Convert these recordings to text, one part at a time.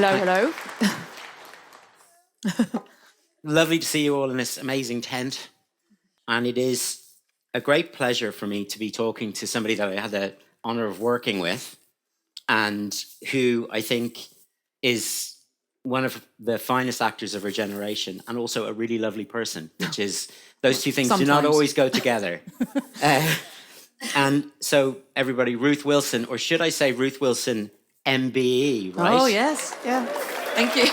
Hello. Lovely to see you all in this amazing tent. And it is a great pleasure for me to be talking to somebody that I had the honor of working with and who I think is one of the finest actors of her generation and also a really lovely person, which is those two things do not always go together. And so everybody, Ruth Wilson, or should I say Ruth Wilson MBE, right? Oh, yes. Yeah. Thank you.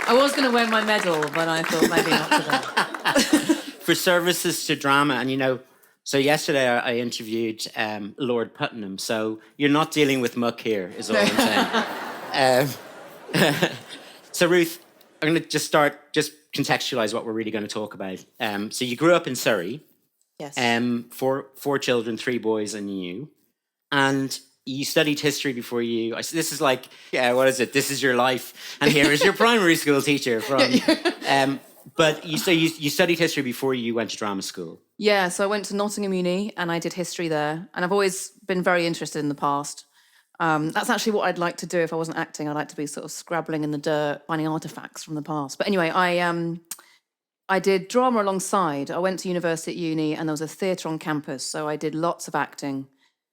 I was going to wear my medal, but I thought maybe not today. For services to drama. And, so yesterday I interviewed Lord Putnam. So you're not dealing with muck here, is all I'm saying. So Ruth, I'm going to just contextualize what we're really going to talk about. So you grew up in Surrey. Yes. Four children, 3 boys and you. And you studied history before you... This is like, what is it? This is your life. And here is your primary school teacher from... But you studied history before you went to drama school. Yeah, so I went to Nottingham Uni and I did history there. And I've always been very interested in the past. That's actually what I'd like to do if I wasn't acting. I'd like to be sort of scrabbling in the dirt, finding artifacts from the past. But anyway, I did drama alongside. I went to university at uni and there was a theatre on campus. So I did lots of acting.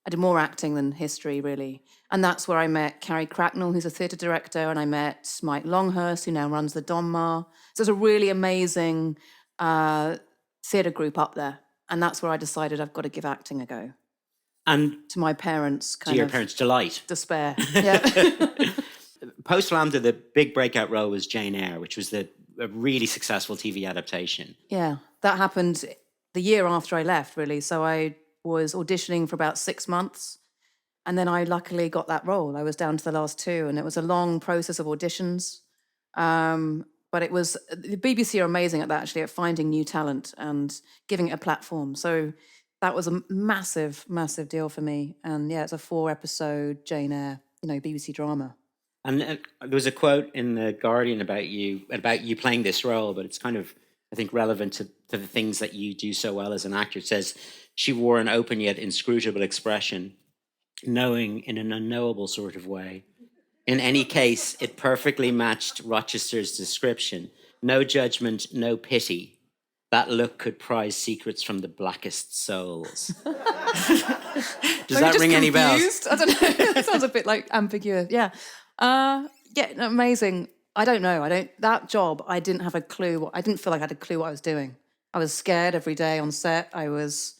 I did more acting than history, really. And that's where I met Carrie Cracknell, who's a theatre director, and I met Mike Longhurst, who now runs the Donmar. So it's a really amazing theatre group up there. And that's where I decided I've got to give acting a go. And to my parents' parents' delight. Despair. Yeah. Post Lambda, the big breakout role was Jane Eyre, which was a really successful TV adaptation. Yeah, that happened the year after I left, really. So I was auditioning for about 6 months. And then I luckily got that role. I was down to the last 2, and it was a long process of auditions. But it was, the BBC are amazing at that, actually, at finding new talent and giving it a platform. So that was a massive, massive deal for me. And yeah, it's a 4-episode Jane Eyre, BBC drama. And there was a quote in The Guardian about you playing this role, but it's kind of, I think, relevant to the things that you do so well as an actor. It says, she wore an open yet inscrutable expression, knowing in an unknowable sort of way. In any case, it perfectly matched Rochester's description. No judgment, no pity. That look could prize secrets from the blackest souls. Does that ring any bells? I don't know. That sounds a bit like ambiguous. Yeah. Amazing. I don't know. That job, I didn't have a clue. I didn't feel like I had a clue what I was doing. I was scared every day on set. I was,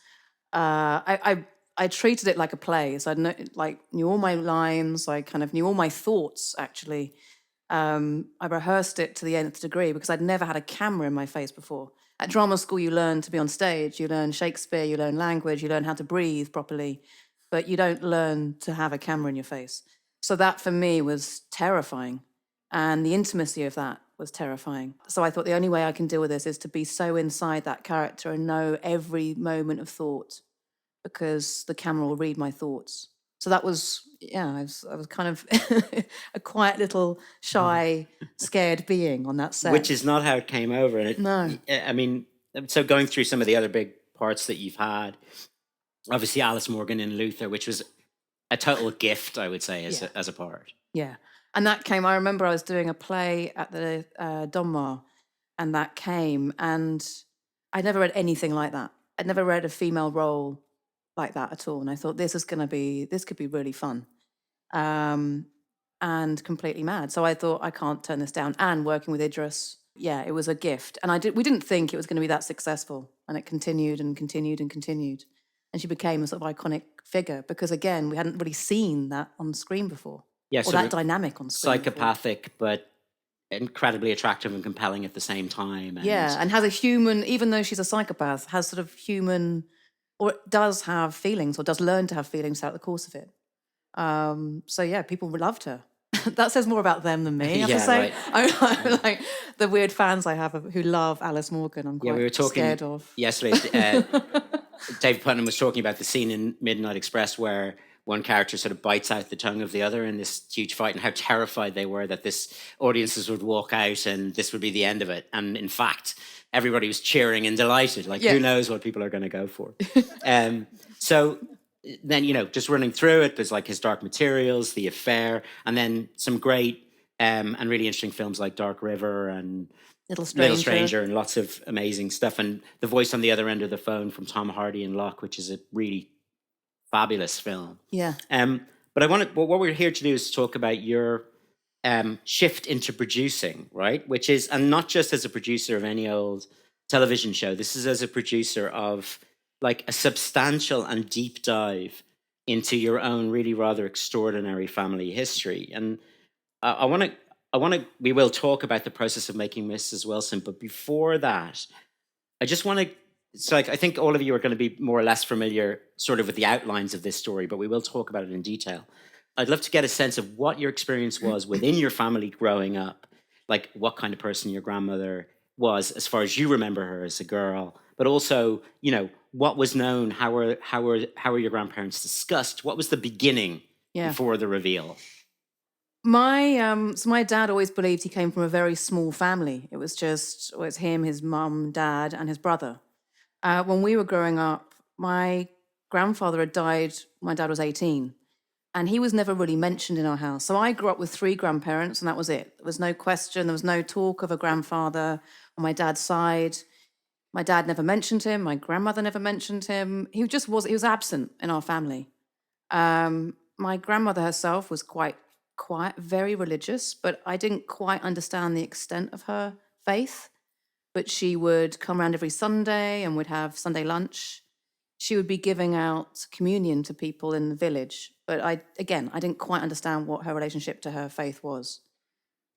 I treated it like a play. So I knew all my lines. I kind of knew all my thoughts, actually. I rehearsed it to the nth degree because I'd never had a camera in my face before. At drama school, you learn to be on stage. You learn Shakespeare, you learn language, you learn how to breathe properly, but you don't learn to have a camera in your face. So that, for me, was terrifying. And the intimacy of that was terrifying. So I thought the only way I can deal with this is to be so inside that character and know every moment of thought, because the camera will read my thoughts. So that was, I was kind of a quiet little shy, scared being on that set. Which is not how it came over. And no. I mean, so going through some of the other big parts that you've had, obviously Alice Morgan in Luther, which was a total gift, I would say, as a part. Yeah. And that came, I remember I was doing a play at the Donmar, and that came, and I'd never read anything like that. I'd never read a female role like that at all. And I thought, this could be really fun. And completely mad. So I thought, I can't turn this down. And working with Idris, it was a gift. And we didn't think it was going to be that successful. And it continued and continued and continued. And she became a sort of iconic figure because, again, we hadn't really seen that on screen before. Yeah, or that dynamic on screen. Psychopathic, but incredibly attractive and compelling at the same time. And has a human, even though she's a psychopath, has sort of human, or does have feelings, or does learn to have feelings throughout the course of it. People loved her. That says more about them than me, I have to say. Right. I'm like the weird fans I have who love Alice Morgan. I'm quite we were talking scared of. Yesterday, David Putnam was talking about the scene in Midnight Express where one character sort of bites out the tongue of the other in this huge fight, and how terrified they were that this audiences would walk out and this would be the end of it. And in fact, everybody was cheering and delighted. Who knows what people are going to go for? So then, just running through it, there's like His Dark Materials, The Affair, and then some great and really interesting films like Dark River and Little Little Stranger. Stranger, and lots of amazing stuff. And The Voice on the Other End of the Phone from Tom Hardy and Locke, which is a really fabulous film. Yeah. But what we're here to do is talk about your shift into producing, right? Which is, and not just as a producer of any old television show. This is as a producer of like a substantial and deep dive into your own really rather extraordinary family history. And I want to, we will talk about the process of making Mrs. Wilson, but before that, I just want to, so I think all of you are going to be more or less familiar sort of with the outlines of this story, but we will talk about it in detail. I'd love to get a sense of what your experience was within your family growing up, like what kind of person your grandmother was as far as you remember her as a girl, but also, what was known, how were your grandparents discussed? What was the beginning before the reveal? My dad always believed he came from a very small family. It was him, his mum, dad, and his brother. When we were growing up, my grandfather had died when my dad was 18, and he was never really mentioned in our house. So I grew up with 3 grandparents, and that was it. There was no question, there was no talk of a grandfather on my dad's side. My dad never mentioned him. My grandmother never mentioned him. He was absent in our family. My grandmother herself was quite quiet, very religious, but I didn't quite understand the extent of her faith. But she would come around every Sunday and would have Sunday lunch. She would be giving out communion to people in the village. But I didn't quite understand what her relationship to her faith was.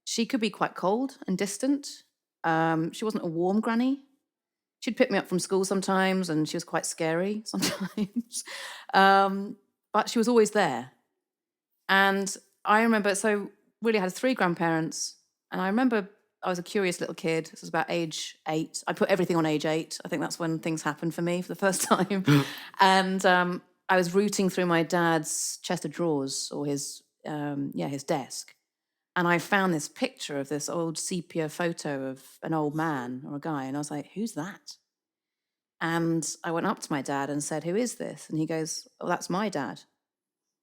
She could be quite cold and distant. She wasn't a warm granny. She'd pick me up from school sometimes, and she was quite scary sometimes. But she was always there. And I remember, so really I had 3 grandparents, and I remember I was a curious little kid. This was about age 8. I put everything on age 8. I think that's when things happened for me for the first time. And I was rooting through my dad's chest of drawers, or his desk. And I found this picture of this old sepia photo of an old man or a guy. And I was like, who's that? And I went up to my dad and said, who is this? And he goes, oh, that's my dad.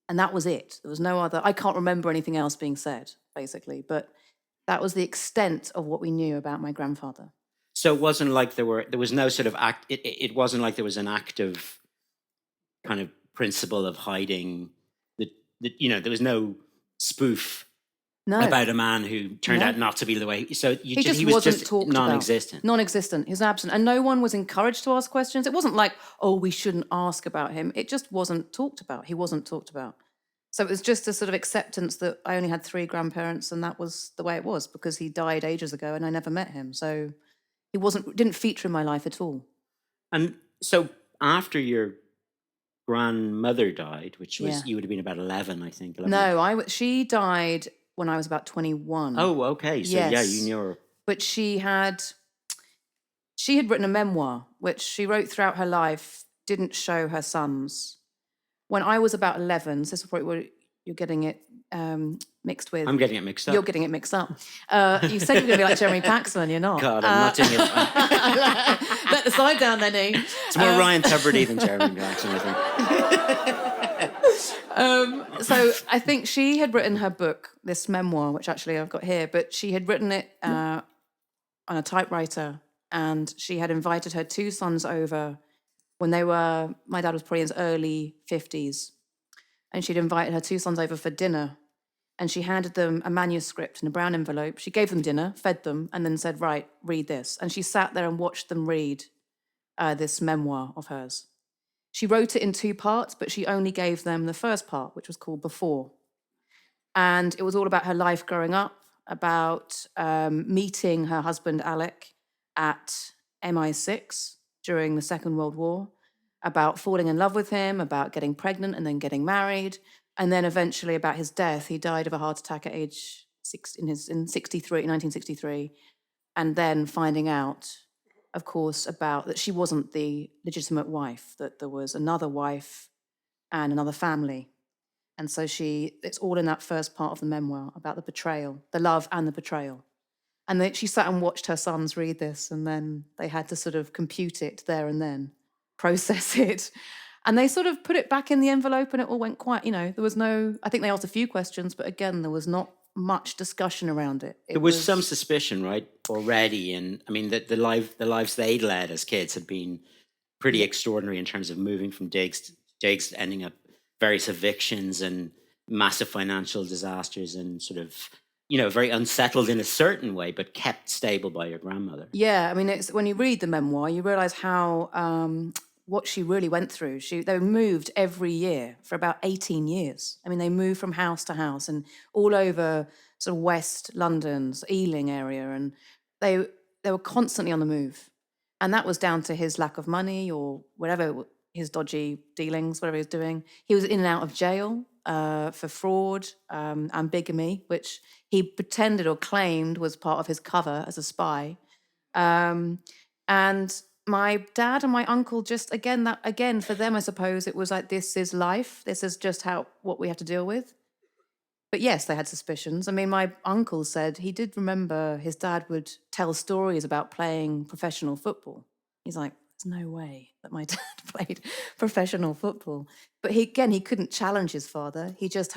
And that was it. There was no other, I can't remember anything else being said, basically. But that was the extent of what we knew about my grandfather. So it wasn't like there was no sort of act, it wasn't like there was an active kind of principle of hiding there was no spoof about a man who turned out not to be the way. So he was wasn't just talked non-existent. About. Non-existent. He was absent. And no one was encouraged to ask questions. It wasn't like, oh, we shouldn't ask about him. It just wasn't talked about. He wasn't talked about. So it was just a sort of acceptance that I only had 3 grandparents, and that was the way it was, because he died ages ago and I never met him. So he didn't feature in my life at all. And so after your grandmother died, which was, you would have been about 11, I think. 11. No, she died when I was about 21. Oh, okay. So you knew her. But she had written a memoir, which she wrote throughout her life, didn't show her sons. When I was about 11, so this is probably what you're getting it mixed with. I'm getting it mixed up. You're getting it mixed up. You said you were going to be like Jeremy Paxman, you're not. God, I'm not doing it. Let the side down, Lenny. It's more Ryan Tuberty than Jeremy Paxman, I think. So I think she had written her book, this memoir, which actually I've got here, but she had written it on a typewriter, and she had invited her 2 sons over when my dad was probably in his early 50s, and she'd invited her 2 sons over for dinner, and she handed them a manuscript in a brown envelope. She gave them dinner, fed them, and then said, right, read this. And she sat there and watched them read this memoir of hers. She wrote it in 2 parts, but she only gave them the first part, which was called Before. And it was all about her life growing up, about meeting her husband, Alec, at MI6 during the Second World War, about falling in love with him, about getting pregnant and then getting married, and then eventually about his death. He died of a heart attack at age 6 in 1963, and then finding out, of course, about that she wasn't the legitimate wife, that there was another wife and another family. And so it's all in that first part of the memoir about the betrayal, the love and the betrayal. And she sat and watched her sons read this, and then they had to sort of compute it there and then, process it. And they sort of put it back in the envelope and it all went quiet. There was no, I think they asked a few questions, but again, there was not much discussion around it. There was some suspicion, right, already. And I mean, the lives they'd led as kids had been pretty extraordinary in terms of moving from digs to ending up various evictions and massive financial disasters and sort of, very unsettled in a certain way, but kept stable by your grandmother. Yeah, I mean, it's when you read the memoir, you realise how what she really went through. They moved every year for about 18 years. I mean, they moved from house to house and all over sort of West London's Ealing area, and they were constantly on the move, and that was down to his lack of money or whatever, his dodgy dealings, whatever he was doing. He was in and out of jail for fraud and bigamy, which he pretended or claimed was part of his cover as a spy. And my dad and my uncle just, again, for them, I suppose it was like, this is life. This is just what we have to deal with. But yes, they had suspicions. I mean, my uncle said he did remember his dad would tell stories about playing professional football. He's like, there's no way that my dad played professional football. But he couldn't challenge his father. He just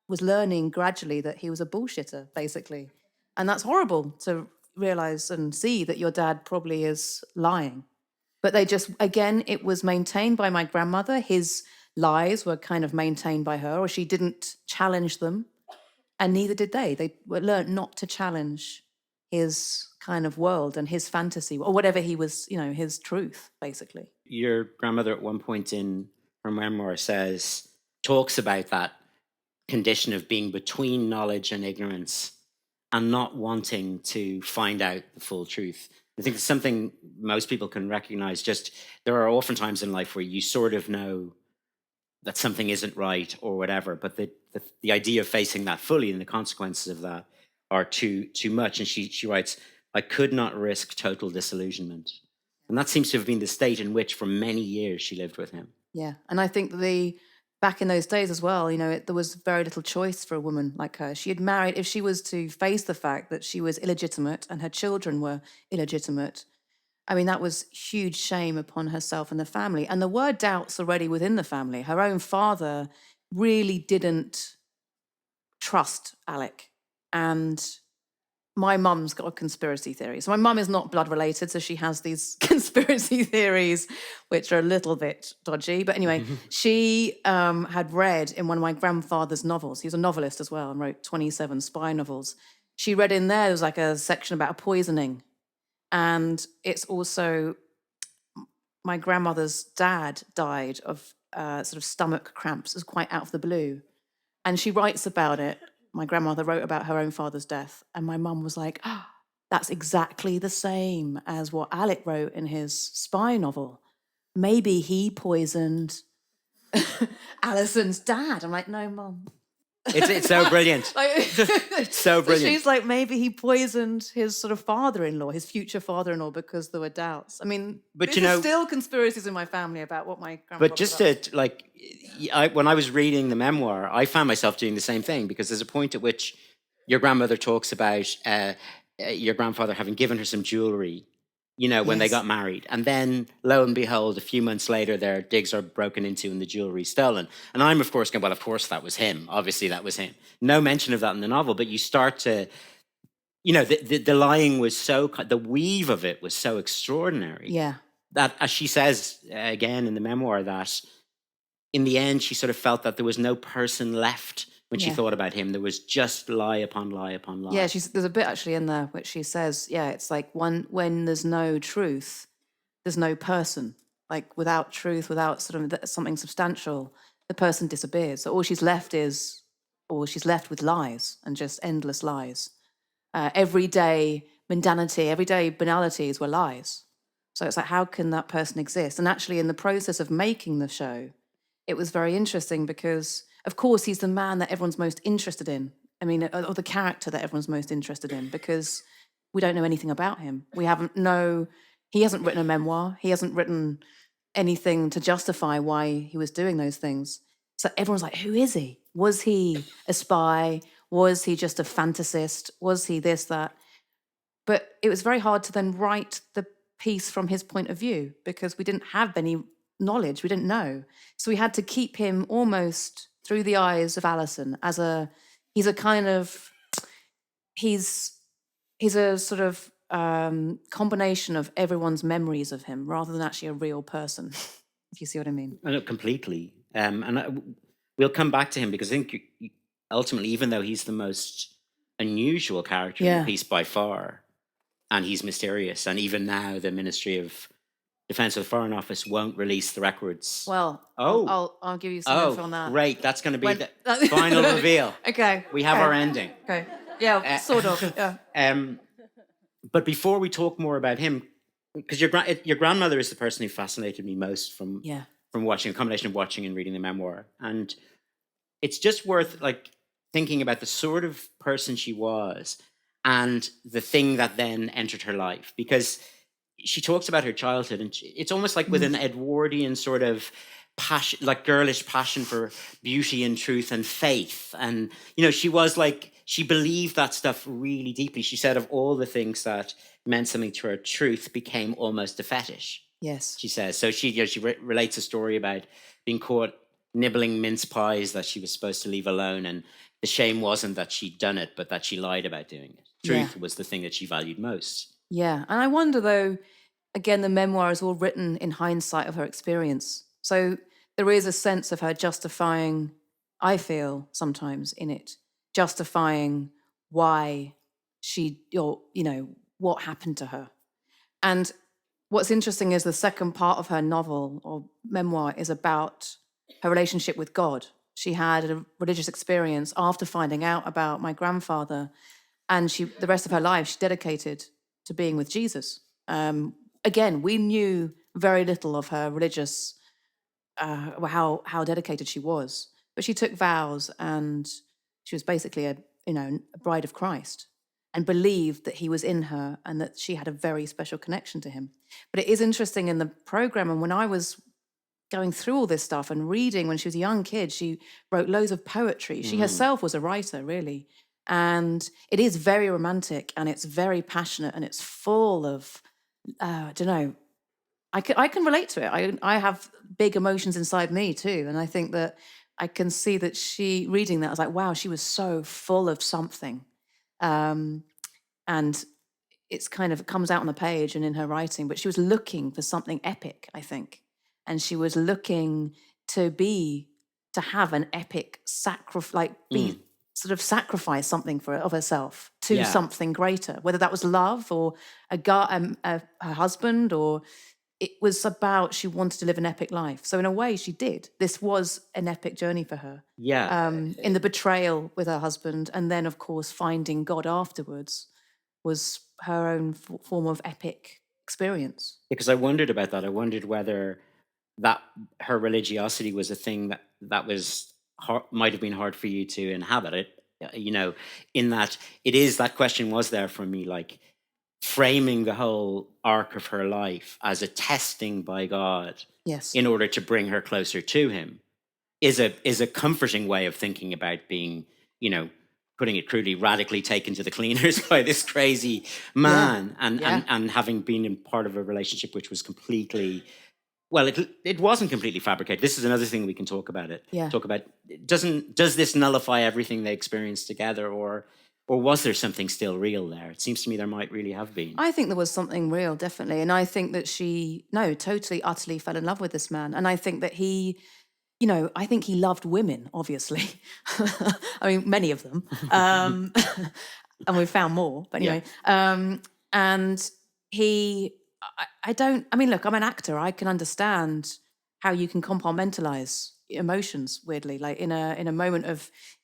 was learning gradually that he was a bullshitter, basically. And that's horrible to realize and see that your dad probably is lying. But it was maintained by my grandmother. His lies were kind of maintained by her, or she didn't challenge them. And neither did they. They learned not to challenge his kind of world and his fantasy, or whatever he was, his truth, basically. Your grandmother at one point in her memoir talks about that condition of being between knowledge and ignorance and not wanting to find out the full truth. I think it's something most people can recognize. Just there are often times in life where you sort of know that something isn't right or whatever, but the idea of facing that fully and the consequences of that are too much. And she writes, I could not risk total disillusionment. And that seems to have been the state in which for many years she lived with him. Yeah. And I think back in those days as well, there was very little choice for a woman like her. She had married, if she was to face the fact that she was illegitimate and her children were illegitimate, I mean, that was huge shame upon herself and the family. And there were doubts already within the family. Her own father really didn't trust Alec. And my mum's got a conspiracy theory. So my mum is not blood related, so she has these conspiracy theories, which are a little bit dodgy. But anyway, she had read in one of my grandfather's novels. He was a novelist as well and wrote 27 spy novels. She read in there was like a section about a poisoning. And it's also, my grandmother's dad died of sort of stomach cramps. It was quite out of the blue. And she writes about it. My grandmother wrote about her own father's death. And my mum was like, that's exactly the same as what Alec wrote in his spy novel. Maybe he poisoned Alison's dad. I'm like, no, Mum. It's so brilliant. It's so brilliant. She's like, maybe he poisoned his sort of father-in-law, his future father-in-law, because there were doubts. I mean, but there's still conspiracies in my family about what my grandfather. But just when I was reading the memoir, I found myself doing the same thing, because there's a point at which your grandmother talks about your grandfather having given her some jewelry, when they got married. And then, lo and behold, a few months later, their digs are broken into and the jewelry stolen. And I'm, of course, going, well, of course that was him. Obviously that was him. No mention of that in the novel, but you start to, the lying was the weave of it was so extraordinary. Yeah. That, as she says again in the memoir, that in the end, she sort of felt that there was no person left when she thought about him. There was just lie upon lie upon lie. Yeah, there's a bit actually in there which she says, it's like when there's no truth, there's no person. Like without truth, without sort of something substantial, the person disappears. So all she's left with lies and just endless lies. Everyday mundanity, everyday banalities were lies. So it's like, how can that person exist? And actually in the process of making the show, it was very interesting because, of course, he's the man that everyone's most interested in. I mean, or the character that everyone's most interested in, because we don't know anything about him. He hasn't written a memoir. He hasn't written anything to justify why he was doing those things. So everyone's like, who is he? Was he a spy? Was he just a fantasist? Was he this, that? But it was very hard to then write the piece from his point of view, because we didn't have any knowledge. We didn't know. So we had to keep him almost through the eyes of Alison as he's a kind of, he's a sort of combination of everyone's memories of him rather than actually a real person, if you see what I mean. I know completely. We'll come back to him because I think ultimately, even though he's the most unusual character in the piece by far, and he's mysterious, and even now the Ministry of Defense of the Foreign Office won't release the records. Well, I'll give you some info on that. Great. That's going to be the final reveal. Okay. We have our ending. Okay. Yeah, sort of. Yeah. But before we talk more about him, because your grandmother is the person who fascinated me most from watching, a combination of watching and reading the memoir. And it's just worth like thinking about the sort of person she was and the thing that then entered her life, because she talks about her childhood, and it's almost like with an Edwardian sort of passion, like girlish passion for beauty and truth and faith. And, she was like, she believed that stuff really deeply. She said of all the things that meant something to her, truth became almost a fetish. Yes. She says. So she relates a story about being caught nibbling mince pies that she was supposed to leave alone. And the shame wasn't that she'd done it, but that she lied about doing it. Truth was the thing that she valued most. Yeah. And I wonder, though, again, the memoir is all written in hindsight of her experience. So there is a sense of her justifying, I feel sometimes in it, justifying why what happened to her. And what's interesting is the second part of her novel or memoir is about her relationship with God. She had a religious experience after finding out about my grandfather, and the rest of her life she dedicated to being with Jesus. Again, we knew very little of her religious, how dedicated she was, but she took vows, and she was basically a bride of Christ, and believed that he was in her and that she had a very special connection to him. But it is interesting in the program, and when I was going through all this stuff and reading, when she was a young kid, she wrote loads of poetry. She herself was a writer, really. And it is very romantic, and it's very passionate, and it's full of, I don't know, I can relate to it. I have big emotions inside me too. And I think that I can see that reading that, I was like, wow, she was so full of something. And it comes out on the page and in her writing, but she was looking for something epic, I think. And she was looking to have an epic sacrifice, sacrifice something of herself to something greater, whether that was love or her husband, or it was about, she wanted to live an epic life. So in a way she did. This was an epic journey for her. Yeah. In the betrayal with her husband, and then of course finding God afterwards was her own form of epic experience. Because I wondered about that. I wondered whether that her religiosity was a thing that was might have been hard for you to inhabit it, in that it is, that question was there for me, like framing the whole arc of her life as a testing by God in order to bring her closer to him is a comforting way of thinking about being, putting it crudely, radically taken to the cleaners by this crazy man and having been in part of a relationship which was completely, well, it wasn't completely fabricated. This is another thing we can talk about. Does this nullify everything they experienced together, or was there something still real there? It seems to me there might really have been. I think there was something real, definitely. And I think that she totally, utterly fell in love with this man. And I think that he, I think he loved women, obviously. I mean, many of them. And we've found more, but anyway. And look, I'm an actor. I can understand how you can compartmentalize emotions weirdly. Like in a moment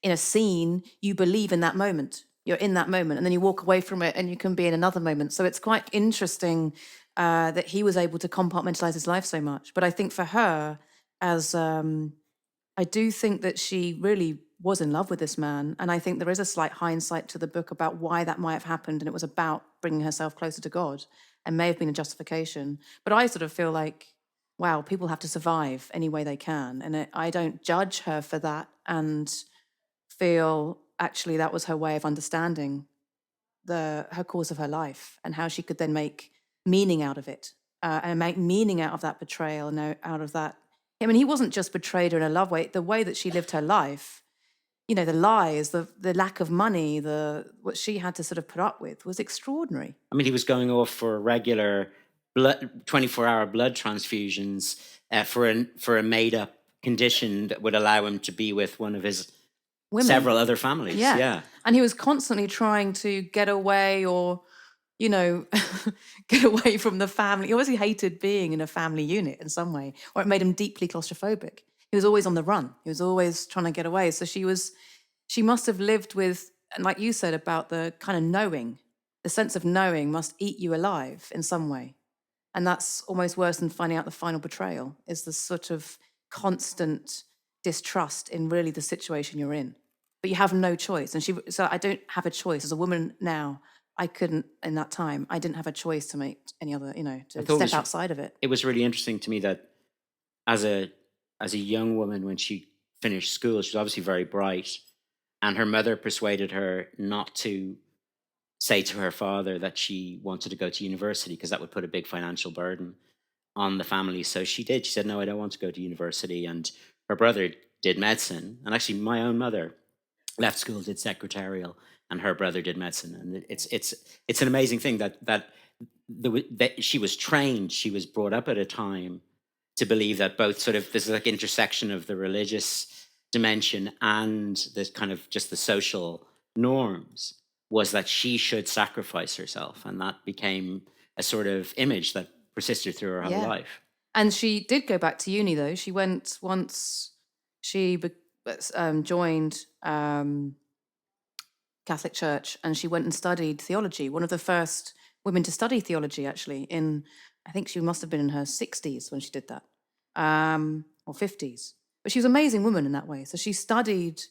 in a scene, you believe in that moment. You're in that moment, and then you walk away from it and you can be in another moment. So it's quite interesting that he was able to compartmentalize his life so much. But I think for her, I do think that she really was in love with this man. And I think there is a slight hindsight to the book about why that might have happened. And it was about bringing herself closer to God, and may have been a justification. But I sort of feel like, wow, people have to survive any way they can. And I don't judge her for that, and feel actually that was her way of understanding her course of her life and how she could then make meaning out of it. and make meaning out of that betrayal and out of that. I mean, he wasn't just betrayed her in a love way. The way that she lived her life, you know, the lies, the lack of money, what she had to sort of put up with was extraordinary. I mean, he was going off for regular 24-hour blood transfusions for a made-up condition that would allow him to be with one of his Women. several other families. Yeah. And he was constantly trying to get away or, you know, get away from the family. He obviously hated being in a family unit in some way, or it made him deeply claustrophobic. He was always on the run. He was always trying to get away. So she must have lived with, and like you said about the kind of knowing, the sense of knowing must eat you alive in some way. And that's almost worse than finding out the final betrayal, is the sort of constant distrust in really the situation you're in. But you have no choice. And so I don't have a choice. As a woman now, I couldn't, in that time, I didn't have a choice to make any other, you know, to step outside of it. It was really interesting to me that as a young woman, when she finished school, she was obviously very bright. And her mother persuaded her not to say to her father that she wanted to go to university because that would put a big financial burden on the family. So she did. She said, no, I don't want to go to university. And her brother did medicine. And actually, my own mother left school, did secretarial, and her brother did medicine. And it's an amazing thing that she was trained. She was brought up at a time to believe that both sort of this like intersection of the religious dimension and this kind of just the social norms was that she should sacrifice herself. And that became a sort of image that persisted through her whole life. And she did go back to uni, though. She went once she joined Catholic Church, and she went and studied theology. One of the first women to study theology, actually, I think she must have been in her 60s when she did that, or 50s. But she was an amazing woman in that way. So she studied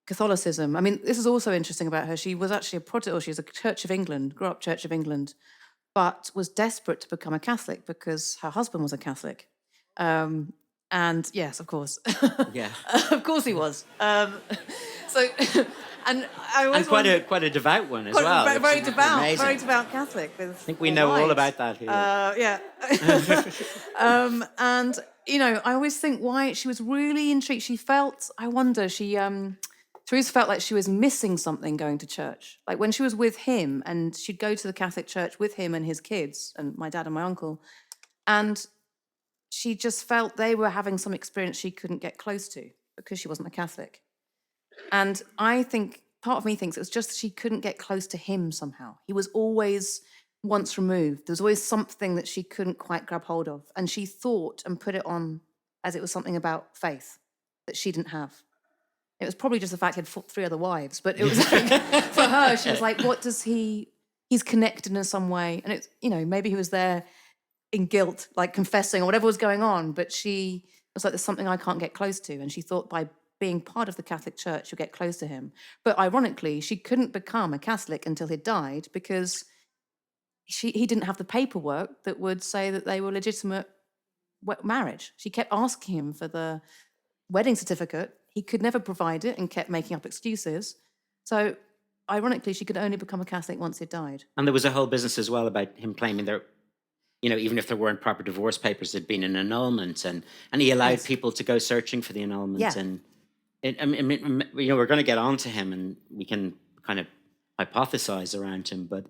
Catholicism. I mean, this is also interesting about her. She was actually a Protestant, or she was a Church of England, grew up Church of England, but was desperate to become a Catholic because her husband was a Catholic. And yes, of course. Yeah. Of course he was. So, and I always quite a devout one as well. Very devout Catholic. I think we know all about that here. Yeah. And, you know, I always think why she was really intrigued. She felt, I wonder, Therese felt like she was missing something going to church. Like when she was with him, and she'd go to the Catholic church with him and his kids, and my dad and my uncle, and she just felt they were having some experience she couldn't get close to because she wasn't a Catholic. And I think, part of me thinks it was just she couldn't get close to him somehow. He was always once removed. There was always something that she couldn't quite grab hold of. And she thought and put it on as it was something about faith that she didn't have. It was probably just the fact he had 3 other wives, but it was like, for her, she was like, what does he's connected in some way. And it's, you know, maybe he was there in guilt, like confessing or whatever was going on, but she was like, there's something I can't get close to. And she thought by being part of the Catholic Church, she'll get close to him. But ironically, she couldn't become a Catholic until he died because he didn't have the paperwork that would say that they were legitimate marriage. She kept asking him for the wedding certificate. He could never provide it and kept making up excuses. So ironically, she could only become a Catholic once he died. And there was a whole business as well about him claiming there, you know, even if there weren't proper divorce papers, there'd been an annulment, and he allowed people to go searching for the annulment. Yeah. And I mean, you know, we're going to get on to him, and we can kind of hypothesize around him. But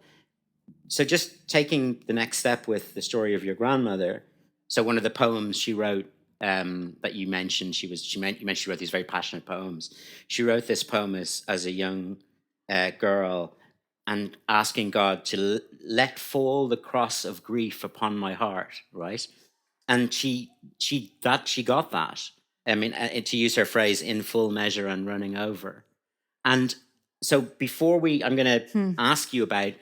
so just taking the next step with the story of your grandmother. So one of the poems she wrote that you mentioned, you mentioned she wrote these very passionate poems. She wrote this poem as a young girl, and asking God to let fall the cross of grief upon my heart, right? And she got that. I mean, to use her phrase, in full measure and running over. And so before I'm going to ask you about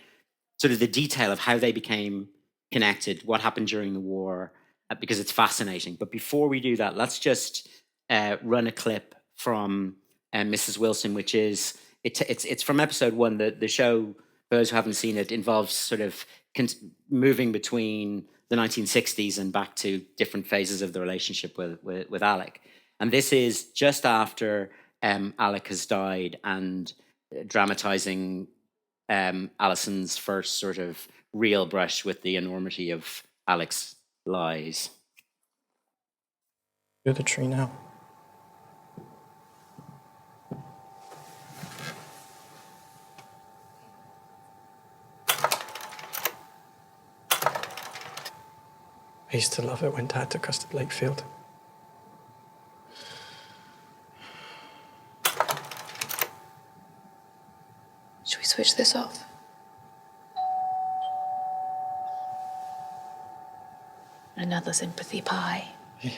sort of the detail of how they became connected, what happened during the war, because it's fascinating. But before we do that, let's just run a clip from Mrs. Wilson, which is, it's from episode 1. The show, for those who haven't seen it, involves sort of moving between the 1960s and back to different phases of the relationship with Alec. And this is just after Alec has died, and dramatizing Alison's first sort of real brush with the enormity of Alec's lies. You're the tree now. I used to love it when Dad took us to Lakefield. Should we switch this off? Another sympathy pie. Yeah.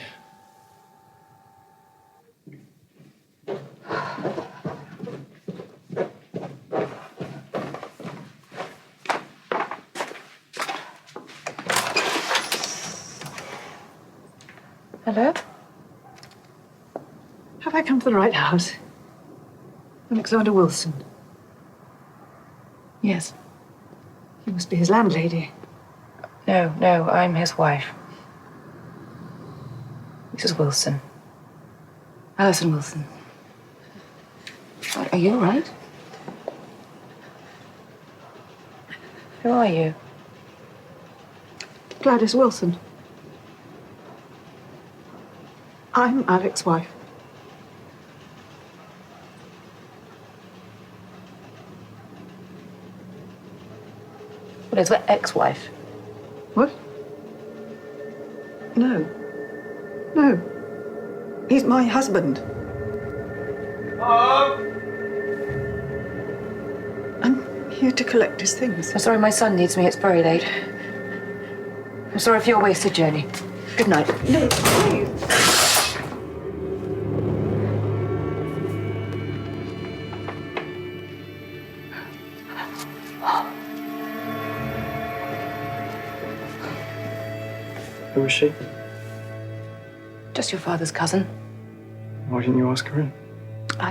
Hello? Have I come to the right house? Alexander Wilson. Yes. You must be his landlady. No, I'm his wife. Mrs. Wilson. Alison Wilson. Are you all right? Who are you? Gladys Wilson. I'm Alec's wife. What is that, ex-wife? What? No. No. He's my husband. I'm here to collect his things. I'm sorry, my son needs me. It's very late. I'm sorry for your wasted journey. Good night. No, please. Who was she? Just your father's cousin. Why didn't you ask her in?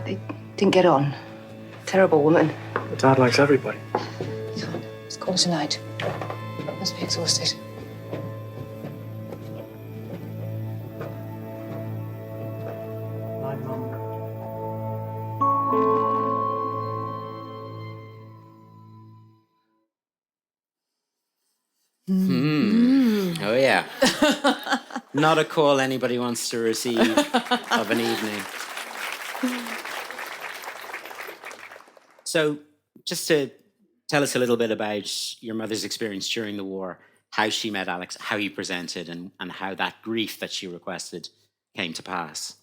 They didn't get on. Terrible woman. But Dad likes everybody. Let's call it a night. Must be exhausted. Night, Mum. Oh, yeah. Not a call anybody wants to receive of an evening. So, just to tell us a little bit about your mother's experience during the war, how she met Alex, how he presented, and how that grief that she requested came to pass.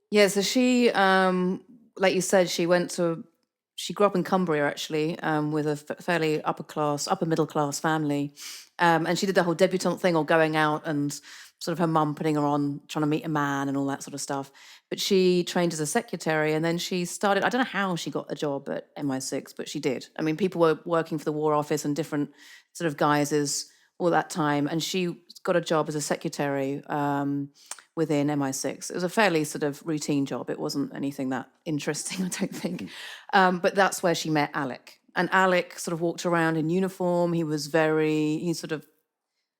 Yeah, so she, like you said, she grew up in Cumbria, actually, with a fairly upper middle class family. And she did the whole debutante thing, or going out and sort of her mum putting her on, trying to meet a man and all that sort of stuff. But she trained as a secretary, and then she started, I don't know how she got a job at MI6, but she did. I mean, people were working for the War Office and different sort of guises all that time. And she got a job as a secretary within MI6. It was a fairly sort of routine job. It wasn't anything that interesting, I don't think. But that's where she met Alec. And Alec sort of walked around in uniform. He sort of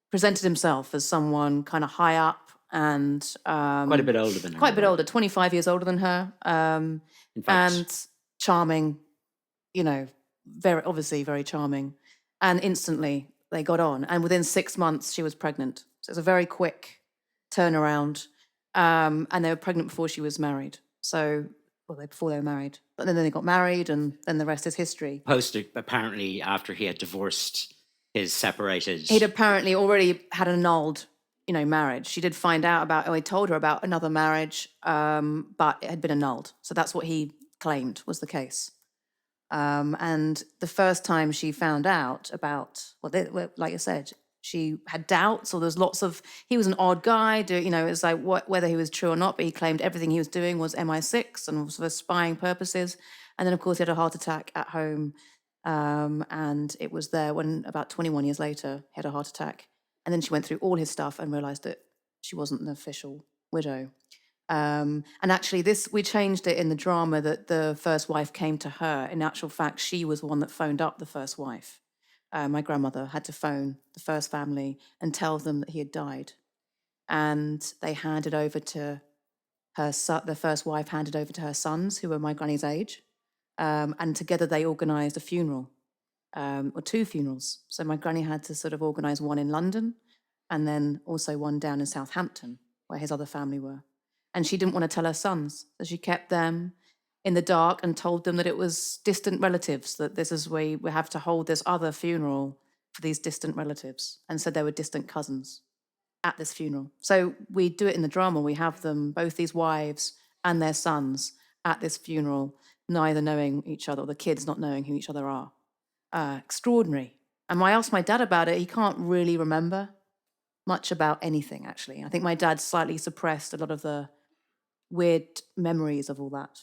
presented himself as someone kind of high up and Quite a bit older than her. quite a bit older, 25 years older than her, In fact, and charming, obviously very charming. And instantly they got on. And within 6 months, she was pregnant. So it was a very quick turnaround. And they were pregnant before she was married. Before they were married. But then they got married, and then the rest is history. posted apparently after he had divorced his separated. He'd apparently already had an annulled, marriage. She did find out he told her about another marriage, but it had been annulled. So that's what he claimed was the case. And the first time she found out about, like I said, she had doubts, or there's he was an odd guy, it was like whether he was true or not, but he claimed everything he was doing was MI6 and was for spying purposes. And then, of course, he had a heart attack at home. And it was there when about 21 years later, he had a heart attack. And then she went through all his stuff and realized that she wasn't an official widow. And actually, we changed it in the drama that the first wife came to her. In actual fact, she was the one that phoned up the first wife. My grandmother had to phone the first family and tell them that he had died. And they handed over to her son, the first wife handed over to her sons, who were my granny's age. And together they organised a funeral, or two funerals. So my granny had to sort of organise one in London and then also one down in Southampton, where his other family were. And she didn't want to tell her sons, so she kept them in the dark and told them that it was distant relatives, that this is we have to hold this other funeral for these distant relatives. And so they were distant cousins at this funeral. So we do it in the drama. We have them, both these wives and their sons, at this funeral, neither knowing each other, or the kids not knowing who each other are. Extraordinary. And when I asked my dad about it, he can't really remember much about anything, actually. I think my dad slightly suppressed a lot of the weird memories of all that.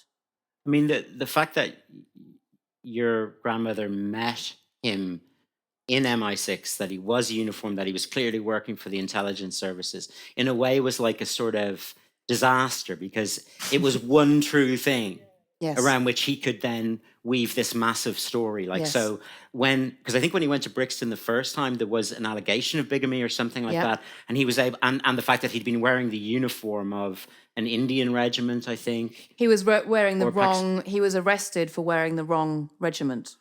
I mean, the fact that your grandmother met him in MI6, that he was uniformed, that he was clearly working for the intelligence services, in a way was like a sort of disaster, because it was one true thing Yes. around which he could then weave this massive story. Like, Yes. so because I think when he went to Brixton the first time, there was an allegation of bigamy or something like Yeah. that. And he was able, and the fact that he'd been wearing the uniform of an Indian regiment, I think. He was wearing the Or wrong, he was arrested for wearing the wrong regiment.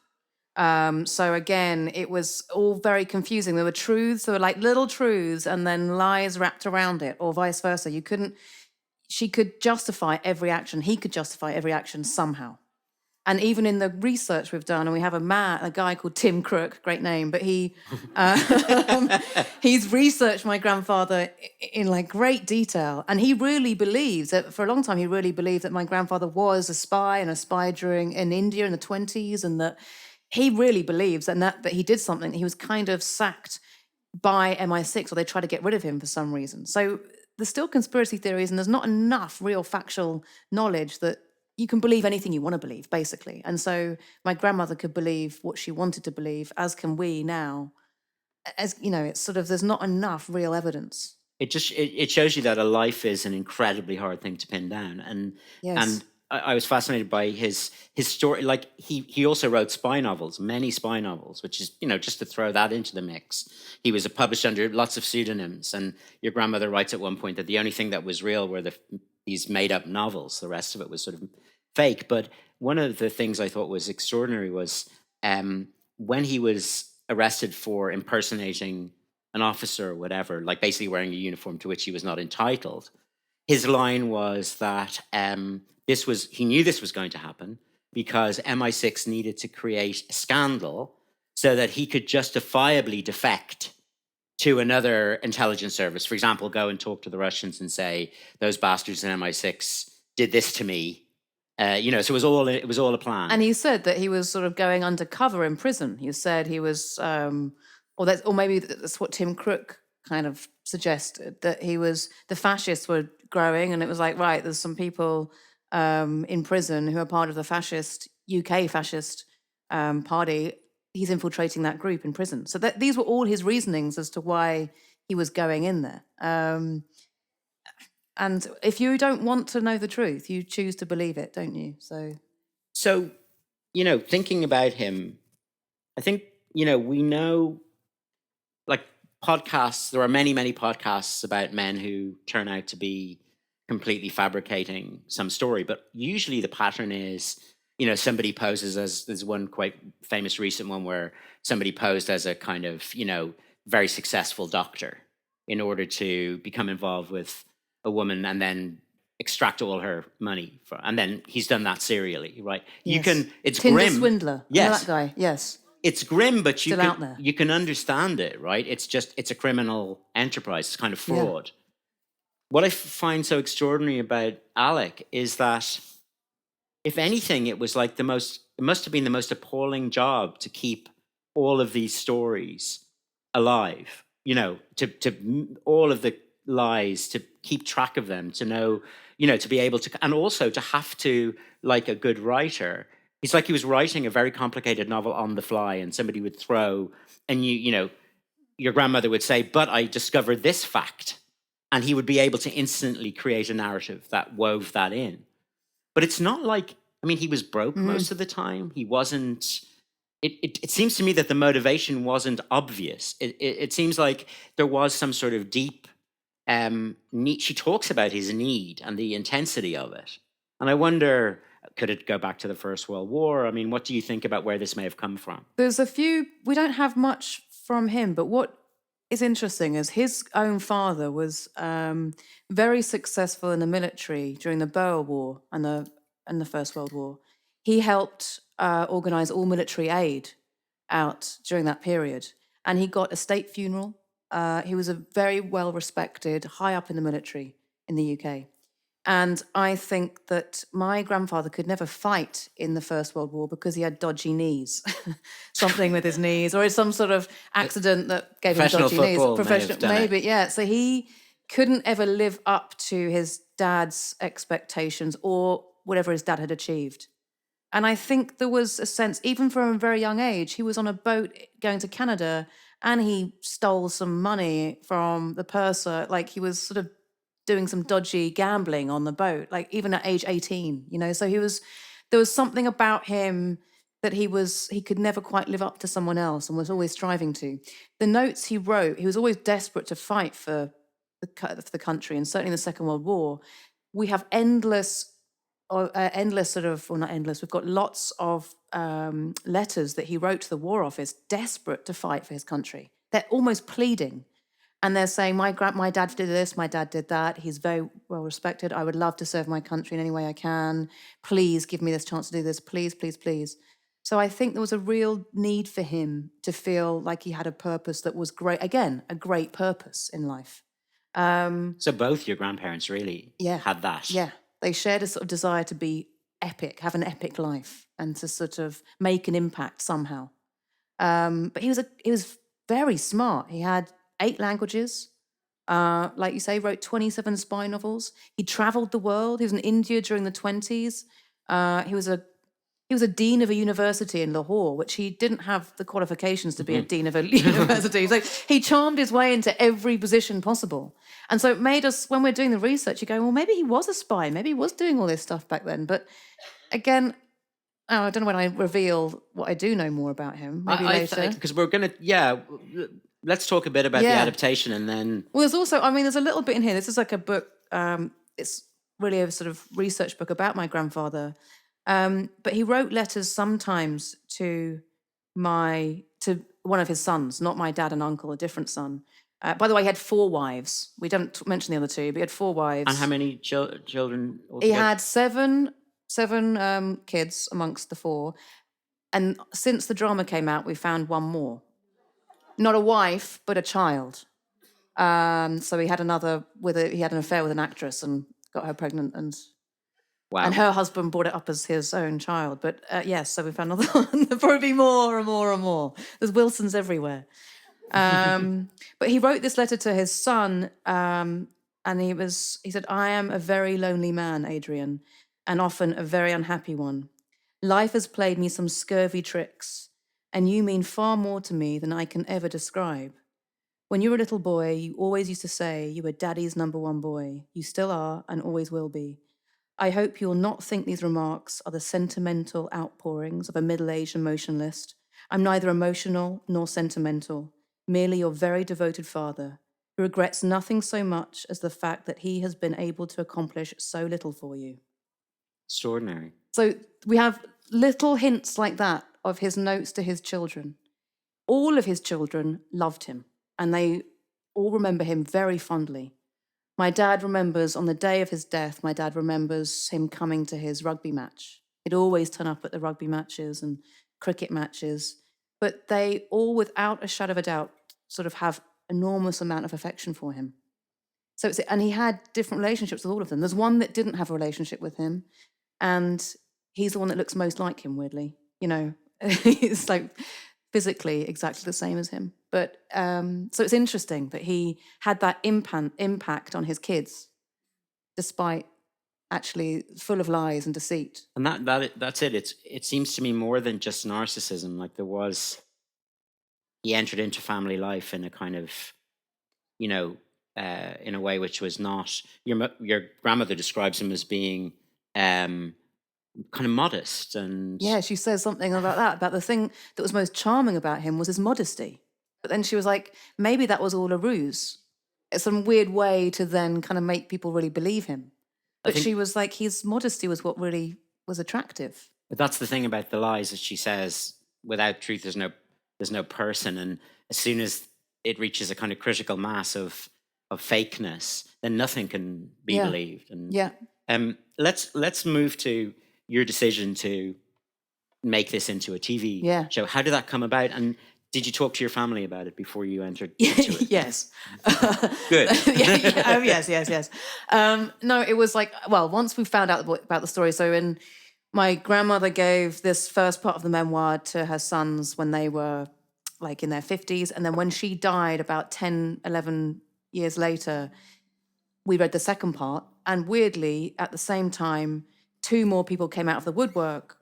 So again, it was all very confusing. There were truths, there were like little truths and then lies wrapped around it, or vice versa. She could justify every action. He could justify every action somehow. And even in the research we've done, and we have a guy called Tim Crook, great name, but he's researched my grandfather in like great detail. And he really believes that, for a long time, he really believed that my grandfather was a spy and a spy in India in the 1920s, and that he really believes that he did something. He was kind of sacked by MI6, or they tried to get rid of him for some reason. So there's still conspiracy theories, and there's not enough real factual knowledge that you can believe anything you want to believe, basically. And so my grandmother could believe what she wanted to believe, as can we now. As you know, it's sort of, there's not enough real evidence. It shows you that a life is an incredibly hard thing to pin down. And Yes. and I was fascinated by his story. Like, he also wrote spy novels, many spy novels, which is, just to throw that into the mix. He was published under lots of pseudonyms. And your grandmother writes at one point that the only thing that was real were these made up novels. The rest of it was sort of fake. But one of the things I thought was extraordinary was when he was arrested for impersonating an officer or whatever, like basically wearing a uniform to which he was not entitled. His line was that he knew this was going to happen because MI6 needed to create a scandal so that he could justifiably defect to another intelligence service. For example, go and talk to the Russians and say, those bastards in MI6 did this to me. So it was all a plan. And he said that he was sort of going undercover in prison. He said he was, or maybe that's what Tim Crook kind of suggested, that the fascists were growing, and it was like, right, there's some people in prison who are part of the UK fascist party. He's infiltrating that group in prison. So these were all his reasonings as to why he was going in there. And if you don't want to know the truth, you choose to believe it, don't you? So, thinking about him, I think, we know, like, podcasts, there are many, many podcasts about men who turn out to be completely fabricating some story. But usually the pattern is, somebody poses as, there's one quite famous recent one where somebody posed as a kind of, very successful doctor in order to become involved with a woman and then extract all her money. And then he's done that serially, right? Yes. It's Tinder grim. swindler. Yes. You know that guy, yes. It's grim, but Still out there. you can understand it, right? It's a criminal enterprise. It's kind of fraud. Yeah. What I find so extraordinary about Alec is that, if anything, it was like it must have been the most appalling job to keep all of these stories alive, to all of the lies, to keep track of them, to know, to be able to, and also to have to, like a good writer, it's like he was writing a very complicated novel on the fly, and somebody would throw, and your grandmother would say, but I discovered this fact. And he would be able to instantly create a narrative that wove that in. But it's not like, he was broke most of the time. He wasn't, it seems to me that the motivation wasn't obvious. It seems like there was some sort of deep need. She talks about his need and the intensity of it. And I wonder, could it go back to the First World War? What do you think about where this may have come from? There's we don't have much from him, but what is interesting is his own father was very successful in the military during the Boer War and the First World War. He helped organize all military aid out during that period, and he got a state funeral. He was a very well-respected, high up in the military in the UK. And I think that my grandfather could never fight in the First World War because he had dodgy knees, something with his knees, or some sort of accident that gave him dodgy knees. Professional football maybe, yeah. So he couldn't ever live up to his dad's expectations or whatever his dad had achieved. And I think there was a sense, even from a very young age, he was on a boat going to Canada and he stole some money from the purser. Like he was sort of doing some dodgy gambling on the boat, like even at age 18, so there was something about him that he could never quite live up to someone else and was always striving to. The notes he wrote, he was always desperate to fight for the country, and certainly in the Second World War. We have endless sort of, well, not endless, we've got lots of letters that he wrote to the War Office, desperate to fight for his country. They're almost pleading. And they're saying, my dad did this, my dad did that. He's very well respected. I would love to serve my country in any way I can. Please give me this chance to do this. Please, please, please. So I think there was a real need for him to feel like he had a purpose that was great. Again, a great purpose in life. So both your grandparents really had that. Yeah. They shared a sort of desire to be epic, have an epic life, and to sort of make an impact somehow. But he was very smart. He had 8 languages, like you say, wrote 27 spy novels. He traveled the world. He was in India during the 20s. He was a dean of a university in Lahore, which he didn't have the qualifications to be a dean of a university. So he charmed his way into every position possible. And so it made us, when we're doing the research, you go, well, maybe he was a spy. Maybe he was doing all this stuff back then. But again, I don't know when I reveal what I do know more about him. Maybe later. Because we're going to, let's talk a bit about the adaptation and then... Well, there's also, there's a little bit in here. This is like a book, it's really a sort of research book about my grandfather. But he wrote letters sometimes to one of his sons, not my dad and uncle, a different son. By the way, he had 4 wives. We don't mention the other 2, but he had 4 wives. And how many children altogether? He had seven kids amongst the 4. And since the drama came out, we found 1 more. Not a wife, but a child. So he had he had an affair with an actress and got her pregnant, and her husband brought it up as his own child. But yes, so we found another one. There'll probably be more and more and more. There's Wilsons everywhere. But he wrote this letter to his son, and he said, "I am a very lonely man, Adrian, and often a very unhappy one. Life has played me some scurvy tricks, and you mean far more to me than I can ever describe. When you were a little boy, you always used to say you were Daddy's number 1 boy. You still are and always will be. I hope you'll not think these remarks are the sentimental outpourings of a middle-aged emotionalist. I'm neither emotional nor sentimental, merely your very devoted father, who regrets nothing so much as the fact that he has been able to accomplish so little for you." Extraordinary. So we have little hints like that of his notes to his children. All of his children loved him, and they all remember him very fondly. My dad remembers, on the day of his death, my dad remembers him coming to his rugby match. He'd always turn up at the rugby matches and cricket matches, but they all, without a shadow of a doubt, sort of have enormous amount of affection for him. So and he had different relationships with all of them. There's one that didn't have a relationship with him, and he's the one that looks most like him, weirdly. He's like physically exactly the same as him. But so it's interesting that he had that impact on his kids, despite actually full of lies and deceit. And that's it. It seems to me more than just narcissism. Like he entered into family life in a kind of, in a way which was not. Your grandmother describes him as being kind of modest, and she says something about the thing that was most charming about him was his modesty. But then she was like, maybe that was all a ruse. It's some weird way to then kind of make people really believe him. But she was like, his modesty was what really was attractive. But that's the thing about the lies, that she says, without truth there's no person. And as soon as it reaches a kind of critical mass of fakeness, then nothing can be believed. And Yeah. let's move to your decision to make this into a TV show. How did that come about? And did you talk to your family about it before you entered into it? Yes. Good. Yes. No, it was like, well, once we found out about the story, so my grandmother gave this first part of the memoir to her sons when they were like in their 50s. And then when she died about 10, 11 years later, we read the second part. And weirdly, at the same time, 2 more people came out of the woodwork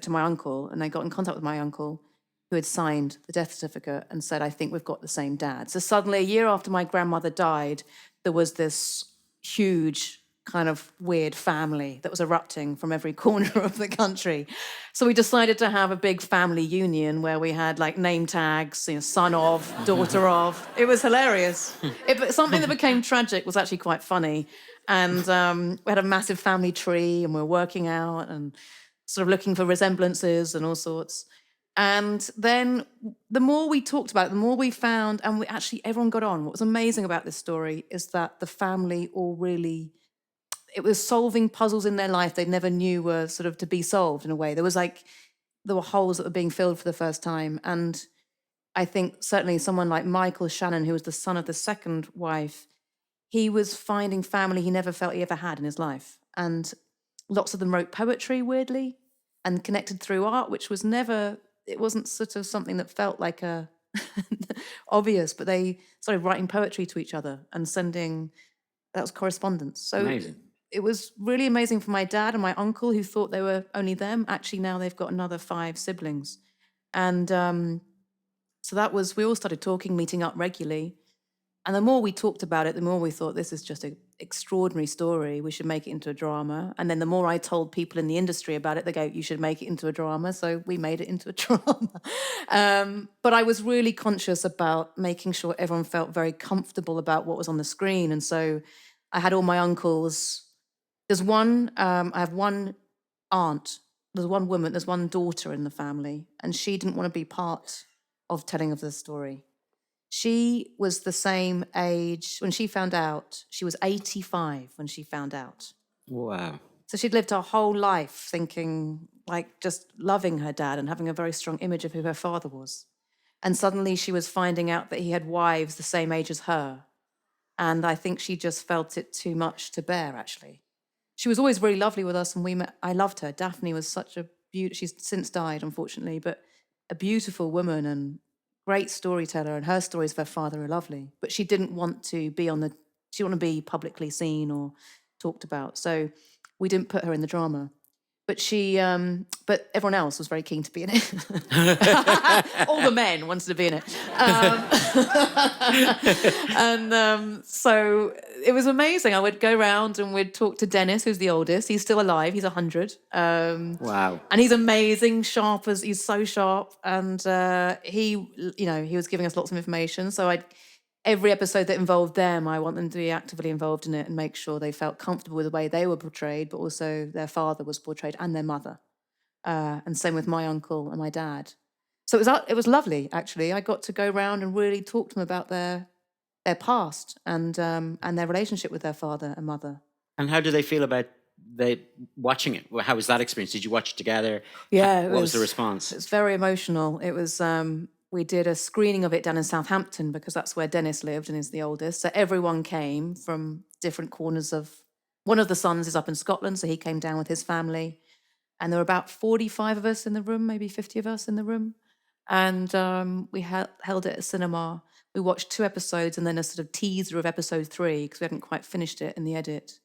to my uncle, and they got in contact with my uncle, who had signed the death certificate and said, I think we've got the same dad. So suddenly, a year after my grandmother died, there was this huge kind of weird family that was erupting from every corner of the country. So we decided to have a big family union where we had like name tags, son of, daughter of. It was hilarious. Something that became tragic was actually quite funny. And we had a massive family tree, and we were working out and sort of looking for resemblances and all sorts. And then the more we talked about it, the more we found, and everyone got on. What was amazing about this story is that the family all really, it was solving puzzles in their life they never knew were sort of to be solved in a way. There were holes that were being filled for the first time. And I think certainly someone like Michael Shannon, who was the son of the second wife, he was finding family he never felt he ever had in his life. And lots of them wrote poetry, weirdly, and connected through art, which was never, it wasn't sort of something that felt like a obvious, but they started writing poetry to each other and that was correspondence. So amazing. It was really amazing for my dad and my uncle, who thought they were only them. Actually, now they've got another 5 siblings. And so we all started talking, meeting up regularly. And the more we talked about it, the more we thought, this is just an extraordinary story. We should make it into a drama. And then the more I told people in the industry about it, they go, you should make it into a drama. So we made it into a drama. But I was really conscious about making sure everyone felt very comfortable about what was on the screen. And so I had all my uncles. I have one aunt. There's one woman, there's one daughter in the family. And she didn't want to be part of telling of the story. She was the same age when she found out. She was 85 when she found out. Wow. So she'd lived her whole life thinking, like, just loving her dad and having a very strong image of who her father was. And suddenly she was finding out that he had wives the same age as her. And I think she just felt it too much to bear, actually. She was always really lovely with us, and we met. I loved her. Daphne was such a beautiful, she's since died, unfortunately, but a beautiful woman and great storyteller, and her stories of her father are lovely. But she didn't want to be she didn't want to be publicly seen or talked about. So we didn't put her in the drama. But but everyone else was very keen to be in it. All the men wanted to be in it. So it was amazing. I would go around and we'd talk to Dennis, who's the oldest. He's still alive. He's 100. Wow. And he's amazing, he's so sharp. And he was giving us lots of information. So every episode that involved them, I want them to be actively involved in it and make sure they felt comfortable with the way they were portrayed, but also their father was portrayed and their mother. And same with my uncle and my dad. So it was lovely, actually. I got to go around and really talk to them about their past and their relationship with their father and mother. And how do they feel about watching it? How was that experience? Did you watch it together? Yeah. What was the response? It's very emotional. It was... we did a screening of it down in Southampton because that's where Dennis lived and is the oldest. So everyone came from different corners one of the sons is up in Scotland, so he came down with his family. And there were about 45 of us in the room, maybe 50 of us in the room. And we held it at a cinema. We watched 2 episodes and then a sort of teaser of episode 3 because we hadn't quite finished it in the edit.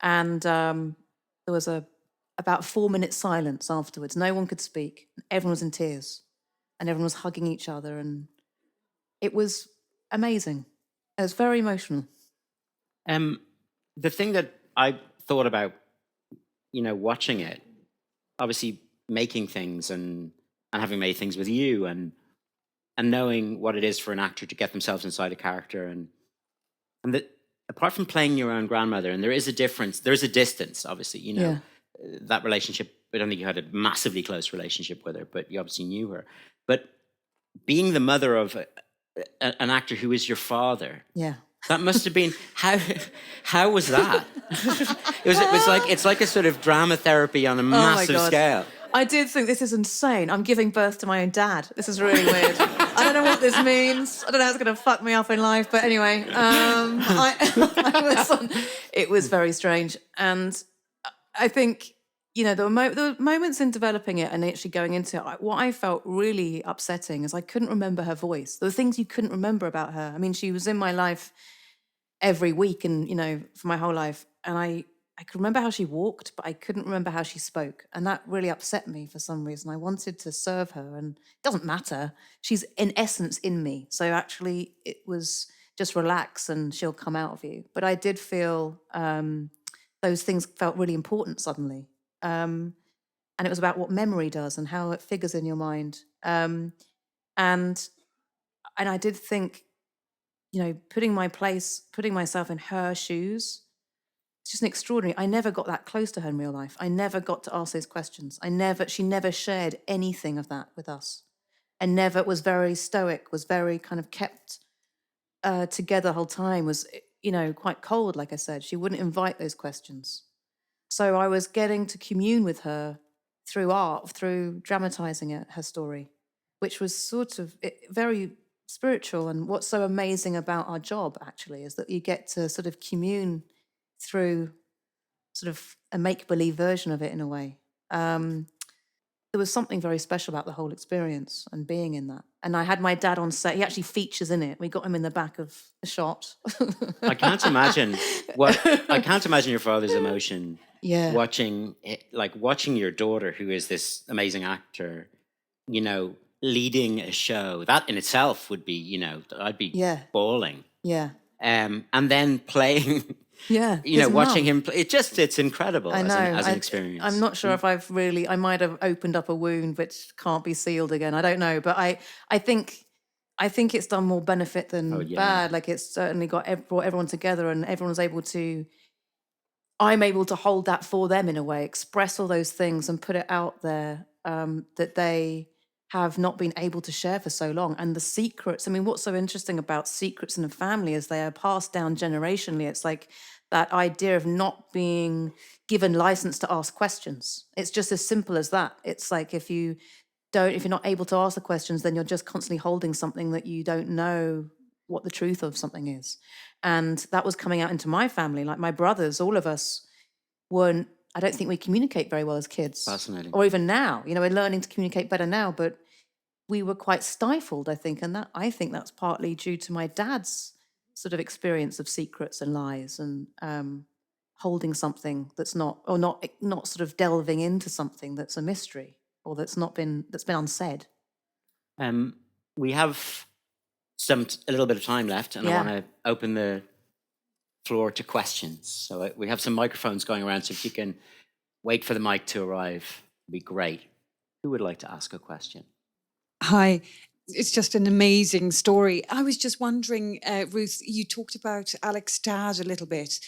And there was about 4-minute silence afterwards. No one could speak. Everyone was in tears. And everyone was hugging each other, and it was amazing. It was very emotional. The thing that I thought about, watching it, obviously making things and having made things with you, and knowing what it is for an actor to get themselves inside a character, and that apart from playing your own grandmother, and there is a difference, there's a distance, obviously, that relationship. I don't think you had a massively close relationship with her, but you obviously knew her. But being the mother of an actor who is your father. Yeah. That must have been how was that? It's like a sort of drama therapy on a massive scale. I did think, this is insane. I'm giving birth to my own dad. This is really weird. I don't know what this means. I don't know how it's going to fuck me up in life. But anyway, it was very strange. And I think, you know, the moments in developing it and actually going into it, what I felt really upsetting is I couldn't remember her voice. There were things you couldn't remember about her. I mean, she was in my life every week and, you know, for my whole life. And I could remember how she walked, but I couldn't remember how she spoke. And that really upset me for some reason. I wanted to serve her, and it doesn't matter. She's in essence in me. So actually it was just relax and she'll come out of you. But I did feel those things felt really important suddenly. And it was about what memory does and how it figures in your mind. And I did think, you know, putting myself in her shoes, it's just an extraordinary. I never got that close to her in real life. I never got to ask those questions. She never shared anything of that with us, and never was very stoic, was very kind of kept together the whole time, was, you know, quite cold, like I said. She wouldn't invite those questions. So I was getting to commune with her through art, through dramatizing it, her story, which was sort of very spiritual. And what's so amazing about our job, actually, is that you get to sort of commune through sort of a make-believe version of it in a way. There was something very special about the whole experience and being in that. And I had my dad on set. He actually features in it. We got him in the back of the shot. I can't imagine your father's emotion. Yeah. Watching your daughter, who is this amazing actor, you know, leading a show. That in itself would be, you know, I'd be bawling. Yeah. And then playing. Yeah, you know, watching mum. him. It's incredible. I know. as an experience. I'm not sure if I might have opened up a wound which can't be sealed again. I don't know, but I think it's done more benefit than bad. Like, it's certainly brought everyone together, and I'm able to hold that for them in a way, express all those things and put it out there that they have not been able to share for so long. And the secrets, I mean, what's so interesting about secrets in a family is they are passed down generationally. It's like that idea of not being given license to ask questions. It's just as simple as that. It's like if you're not able to ask the questions, then you're just constantly holding something that you don't know what the truth of something is. And that was coming out into my family. Like, my brothers, all of us I don't think we communicate very well as kids. Fascinating. Or even now, you know, we're learning to communicate better now, but we were quite stifled, I think. And I think that's partly due to my dad's sort of experience of secrets and lies and holding something that's not sort of delving into something that's a mystery or that's been unsaid. We have a little bit of time left, and I want to open the floor to questions. So we have some microphones going around, so if you can wait for the mic to arrive, it'd be great. Who would like to ask a question? Hi, it's just an amazing story. I was just wondering, Ruth, you talked about Alec's dad a little bit,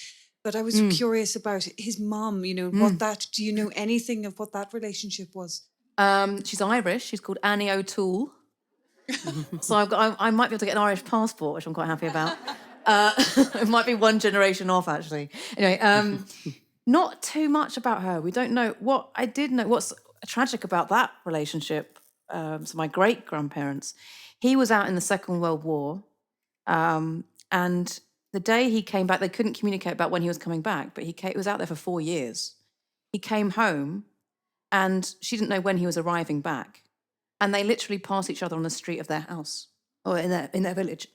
but I was curious about his mum, you know, do you know anything of what that relationship was? She's Irish. She's called Annie O'Toole. So I might be able to get an Irish passport, which I'm quite happy about. It might be one generation off, actually. Anyway, not too much about her. We don't know. What I did know, what's tragic about that relationship, so my great-grandparents, he was out in the Second World War, and the day he came back, they couldn't communicate about when he was coming back, but he was out there for 4 years. He came home, and she didn't know when he was arriving back. And they literally passed each other on the street of their house, or in their village.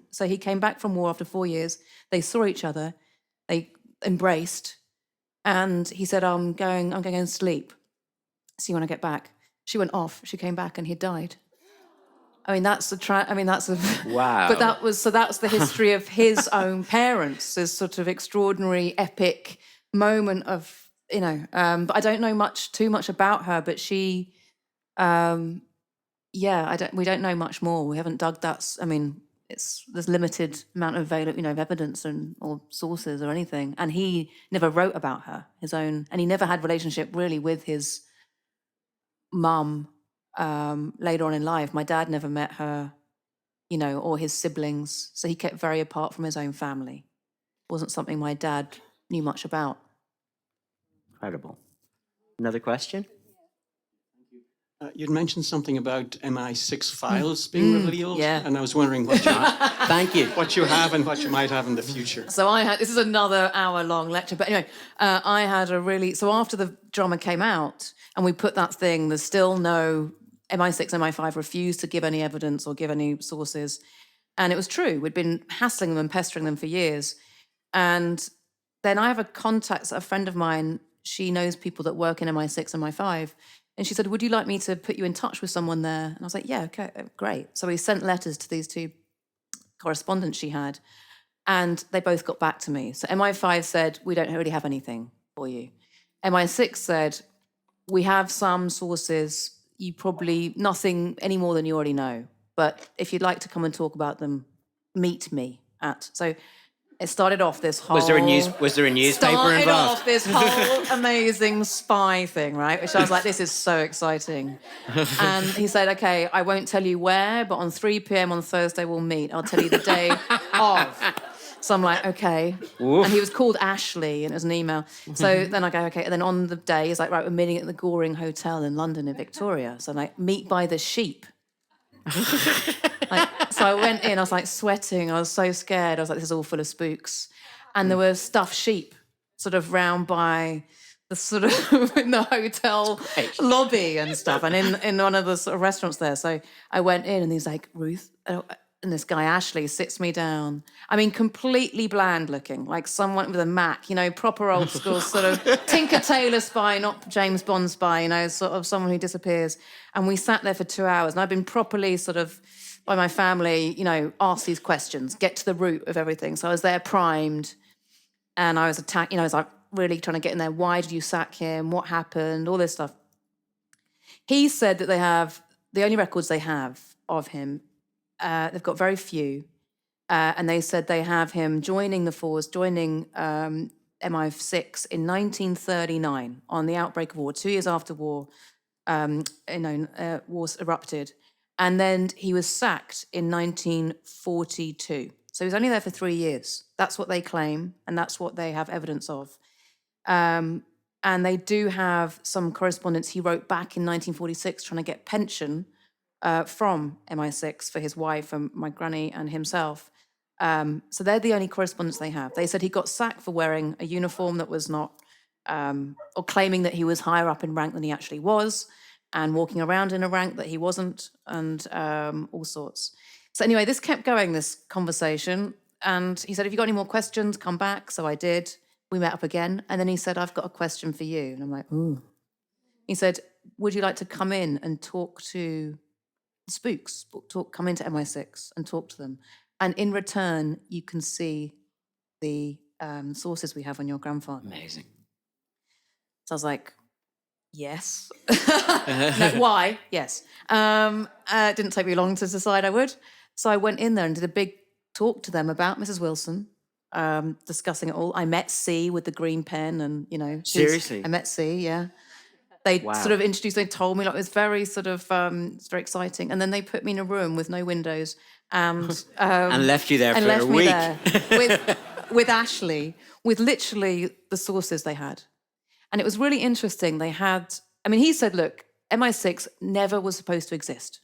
So he came back from war after 4 years. They saw each other. They embraced. And he said, I'm going to sleep. See you when I get back. She went off. She came back and he died. I mean, that's wow. But that's the history of his own parents, this sort of extraordinary, epic moment of, you know, but I don't know too much about her, but she, we don't know much more. We haven't dug that. I mean, there's limited amount of of evidence or sources or anything. And he never wrote about her, and he never had relationship really with his mum later on in life. My dad never met her or his siblings. So he kept very apart from his own family. It wasn't something my dad knew much about. Incredible. Another question? You'd mentioned something about MI6 files being revealed, yeah. and I was wondering what you, Thank you. what you have and what you might have in the future. So this is another hour-long lecture, but anyway, I had so after the drama came out and we put that thing, there's still no, MI6, MI5 refused to give any evidence or give any sources. And it was true. We'd been hassling them and pestering them for years. And then I have a friend of mine, she knows people that work in MI6, MI5, and she said, would you like me to put you in touch with someone there? And I was like, yeah, okay, great. So we sent letters to these two correspondents she had, and they both got back to me. So MI5 said, we don't really have anything for you. MI6 said, we have some sources, you probably, nothing any more than you already know. But if you'd like to come and talk about them, meet me at. So it started off this whole... Was there a newspaper started involved? off this whole amazing spy thing, right? Which I was like, this is so exciting. And he said, okay, I won't tell you where, but on 3 p.m. on Thursday we'll meet. I'll tell you the day of. So I'm like, okay. Oof. And he was called Ashley, and it was an email. So then I go, okay. And then on the day, he's like, right, we're meeting at the Goring Hotel in London in Victoria. So I'm like, meet by the sheep. So I went in, I was like sweating, I was so scared. I was like, this is all full of spooks. And there were stuffed sheep sort of round by the sort of in the hotel lobby and stuff, and in one of the sort of restaurants there. So I went in and he's like, Ruth, and this guy Ashley sits me down. I mean, completely bland looking, like someone with a Mac, proper old school sort of Tinker Tailor spy, not James Bond spy, sort of someone who disappears. And we sat there for 2 hours, and I've been properly sort of by my family, asked these questions, get to the root of everything. So I was there primed, and I was attacked, I was like really trying to get in there. Why did you sack him? What happened? All this stuff. He said that they have, the only records they have of him, they've got very few, and they said they have him joining the force, joining MI6 in 1939 on the outbreak of war, 2 years after war, war erupted. And then he was sacked in 1942. So he was only there for 3 years. That's what they claim, and that's what they have evidence of. And they do have some correspondence he wrote back in 1946 trying to get pension from MI6 for his wife and my granny and himself. So they're the only correspondence they have. They said he got sacked for wearing a uniform that was not, or claiming that he was higher up in rank than he actually was, and walking around in a rank that he wasn't, and all sorts. So anyway, this kept going, this conversation. And he said, if you've got any more questions, come back. So I did. We met up again. And then he said, I've got a question for you. And I'm like, ooh. He said, would you like to come in and talk to the spooks? Come into MI6 and talk to them. And in return, you can see the sources we have on your grandfather. Amazing. So I was like, yes. No, why? Yes. It didn't take me long to decide I would. So I went in there and did a big talk to them about Mrs. Wilson, discussing it all. I met C with the green pen and, Seriously? I met C, yeah. They sort of introduced, they told me, like, it was very sort of, it's very exciting. And then they put me in a room with no windows and... and left you there for a week. There with Ashley, with literally the sources they had. And it was really interesting. They had, he said, look, MI6 never was supposed to exist.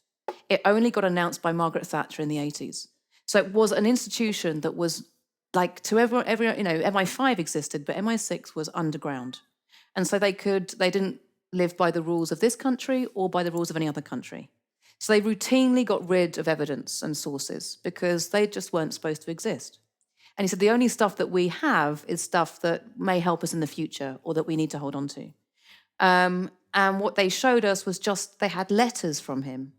It only got announced by Margaret Thatcher in the 80s. So it was an institution that was like to every MI5 existed, but MI6 was underground. And so they didn't live by the rules of this country or by the rules of any other country. So they routinely got rid of evidence and sources because they just weren't supposed to exist. And he said, the only stuff that we have is stuff that may help us in the future or that we need to hold on to. And what they showed us was just, they had letters from him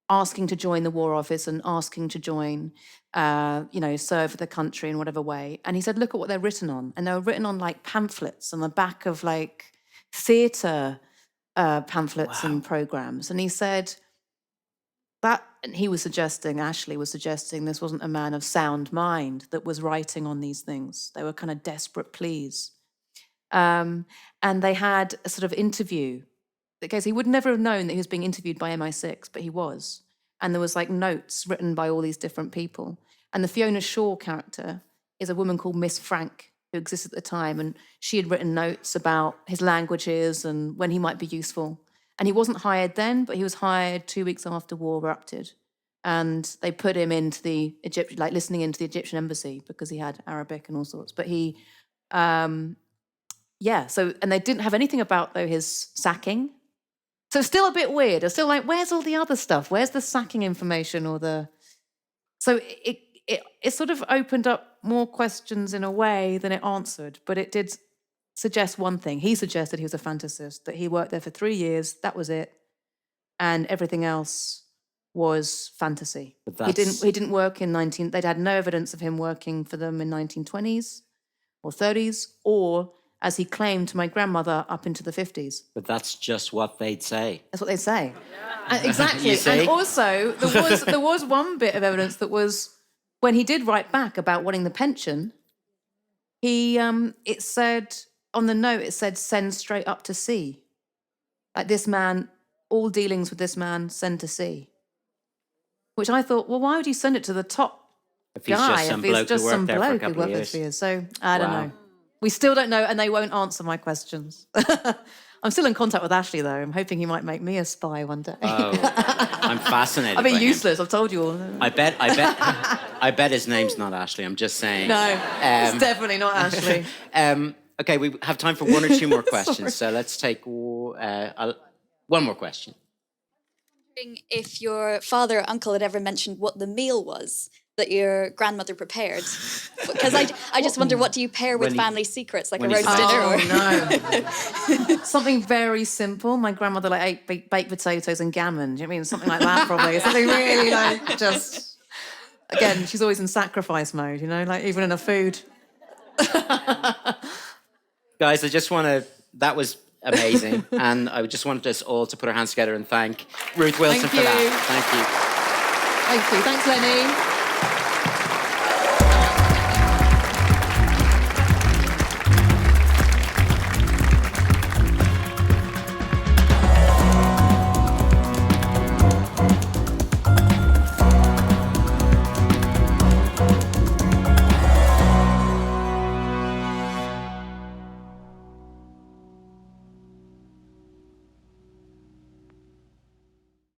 asking to join the War Office and asking to join, serve the country in whatever way. And he said, look at what they're written on. And they were written on like pamphlets on the back of like theatre pamphlets and programs. And he said, and he was suggesting, Ashley was suggesting, this wasn't a man of sound mind that was writing on these things. They were kind of desperate pleas. And they had a sort of interview. Because he would never have known that he was being interviewed by MI6, but he was. and there was like notes written by all these different people. And the Fiona Shaw character is a woman called Miss Frank, who existed at the time, and she had written notes about his languages and when he might be useful. And he wasn't hired then, but he was hired 2 weeks after war erupted. And they put him into the Egyptian, like listening into the Egyptian embassy because he had Arabic and all sorts. But he, and they didn't have anything about, though, his sacking. So it's still a bit weird. It's still like, where's all the other stuff? Where's the sacking information or the... So it sort of opened up more questions in a way than it answered, but it did suggest one thing. He suggested he was a fantasist, that he worked there for 3 years, that was it, and everything else was fantasy. He didn't work in they'd had no evidence of him working for them in 1920s or 30s, or as he claimed to my grandmother, up into the 50s. But that's just what they'd say. That's what they'd say. Exactly. You see? And also, there was one bit of evidence that was, when he did write back about wanting the pension, it said, on the note, it said, send straight up to sea. Like this man, all dealings with this man, send to sea. Which I thought, well, why would you send it to the top If he's guy just some if he's bloke just who some worked there for a bloke who couple of worked there years. for years? So I don't Wow. know. We still don't know, and they won't answer my questions. I'm still in contact with Ashley, though. I'm hoping he might make me a spy one day. Oh, I'm fascinated. I'd be by him. useless. I've told you all. I bet his name's not Ashley. I'm just saying. No, it's definitely not Ashley. Okay, we have time for one or two more questions. So let's take one more question. If your father or uncle had ever mentioned what the meal was that your grandmother prepared, because I just wonder, what do you pair with When he- family secrets, like a when he's roast dinner? Or... no. Something very simple. My grandmother ate baked potatoes and gammon. Do you know what I mean? Something like that, probably. Something really just... Again, she's always in sacrifice mode, like even in her food. Guys, I just want to... That was amazing. And I just wanted us all to put our hands together and thank Ruth Wilson Thank for that. you. Thank you. Thank you. Thanks, Lenny.